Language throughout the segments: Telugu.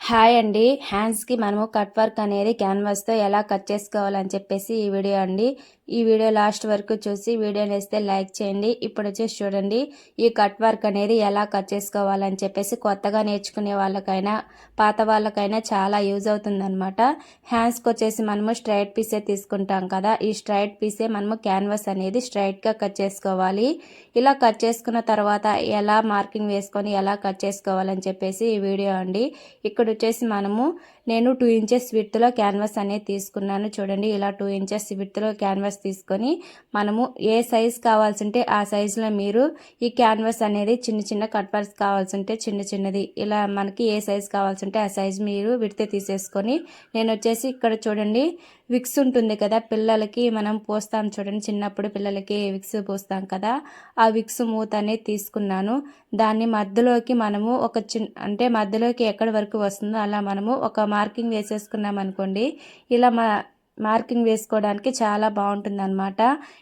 హాయ్ అండి. హ్యాండ్స్కి మనము కట్ వర్క్ అనేది క్యాన్వాస్తో ఎలా కట్ చేసుకోవాలని చెప్పేసి ఈ వీడియో అండి. ఈ వీడియో లాస్ట్ వరకు చూసి వీడియో నేస్తే లైక్ చేయండి. ఇప్పుడు వచ్చేసి చూడండి, ఈ కట్ వర్క్ అనేది ఎలా కట్ చేసుకోవాలని చెప్పేసి కొత్తగా నేర్చుకునే వాళ్ళకైనా పాత వాళ్ళకైనా చాలా యూజ్ అవుతుంది అనమాట. హ్యాండ్స్కి వచ్చేసి మనము స్ట్రైట్ పీసే తీసుకుంటాం కదా, ఈ స్ట్రైట్ పీసే మనము క్యాన్వాస్ అనేది స్ట్రైట్గా కట్ చేసుకోవాలి. ఇలా కట్ చేసుకున్న తర్వాత ఎలా మార్కింగ్ వేసుకొని ఎలా కట్ చేసుకోవాలని చెప్పేసి ఈ వీడియో అండి. ఇక్కడ వచ్చేసి నేను 2 ఇంచెస్ విడ్త్లో క్యాన్వాస్ అనేది తీసుకున్నాను. చూడండి, ఇలా 2 ఇంచెస్ విడ్త్లో క్యాన్వాస్ తీసుకొని మనము ఏ సైజ్ కావాల్సి ఉంటే ఆ సైజులో మీరు ఈ క్యాన్వాస్ అనేది చిన్న చిన్న కట్ వర్క్స్ కావాల్సి ఉంటే చిన్న చిన్నది ఇలా మనకి ఏ సైజ్ కావాల్సి ఉంటే ఆ సైజ్ మీరు విడ్త్ తీసేసుకొని, నేను వచ్చేసి ఇక్కడ చూడండి విక్స్ ఉంటుంది కదా, పిల్లలకి మనం పోస్తాం చూడండి, చిన్నప్పుడు పిల్లలకి విక్స్ పోస్తాం కదా, ఆ విక్స్ మూత అనేది తీసుకున్నాను. దాన్ని మధ్యలోకి మనము అంటే మధ్యలోకి ఎక్కడి వరకు వస్తుందో అలా మనము ఒక మార్కింగ్ వేసేసుకున్నాం అనుకోండి, ఇలా మార్కింగ్ వేసుకోవడానికి చాలా బాగుంటుంది అనమాట.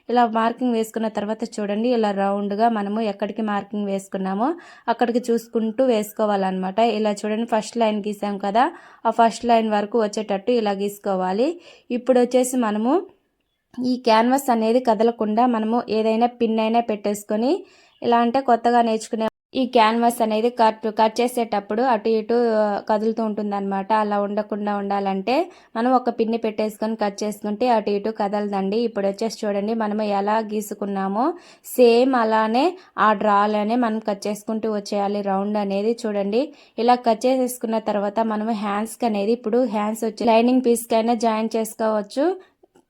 ఇలా మార్కింగ్ వేసుకున్న తర్వాత చూడండి, ఇలా రౌండ్గా మనము ఎక్కడికి మార్కింగ్ వేసుకున్నామో అక్కడికి చూసుకుంటూ వేసుకోవాలన్నమాట. ఇలా చూడండి, ఫస్ట్ లైన్ గీసాం కదా, ఆ ఫస్ట్ లైన్ వరకు వచ్చేటట్టు ఇలా గీసుకోవాలి. ఇప్పుడు వచ్చేసి మనము ఈ క్యాన్వాస్ అనేది కదలకుండా మనము ఏదైనా పిన్ అయినా పెట్టేసుకొని, ఇలా అంటే కొత్తగా నేర్చుకునే ఈ క్యాన్వాస్ అనేది కట్ చేసేటప్పుడు అటు ఇటు కదులుతూ ఉంటుంది అనమాట. అలా ఉండకుండా ఉండాలంటే మనం ఒక పిన్ని పెట్టేసుకొని కట్ చేసుకుంటే అటు ఇటు కదలదండి. ఇప్పుడు వచ్చేసి చూడండి, మనము ఎలా గీసుకున్నామో సేమ్ అలానే ఆ డ్రాలోనే మనం కట్ చేసుకుంటూ వచ్చేయాలి రౌండ్ అనేది. చూడండి, ఇలా కట్ చేసేసుకున్న తర్వాత మనము హ్యాండ్స్కి అనేది ఇప్పుడు హ్యాండ్స్ వచ్చి లైనింగ్ పీస్కైనా జాయిన్ చేసుకోవచ్చు,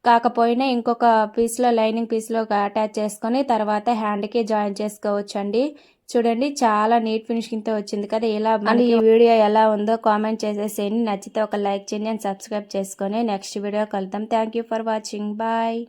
కాకపోయినా ఇంకొక పీస్లో లైనింగ్ పీస్లో అటాచ్ చేసుకొని తర్వాత హ్యాండ్కి జాయిన్ చేసుకోవచ్చు అండి. చూడండి, చాలా నీట్ ఫినిషింగ్తో వచ్చింది కదా. ఇలా ఈ వీడియో ఎలా ఉందో కామెంట్ చేసేసేయండి. నచ్చితే ఒక లైక్ చేయండి అండ్ సబ్స్క్రైబ్ చేసుకొని నెక్స్ట్ వీడియో కలుద్దాం. Thank you for watching. Bye.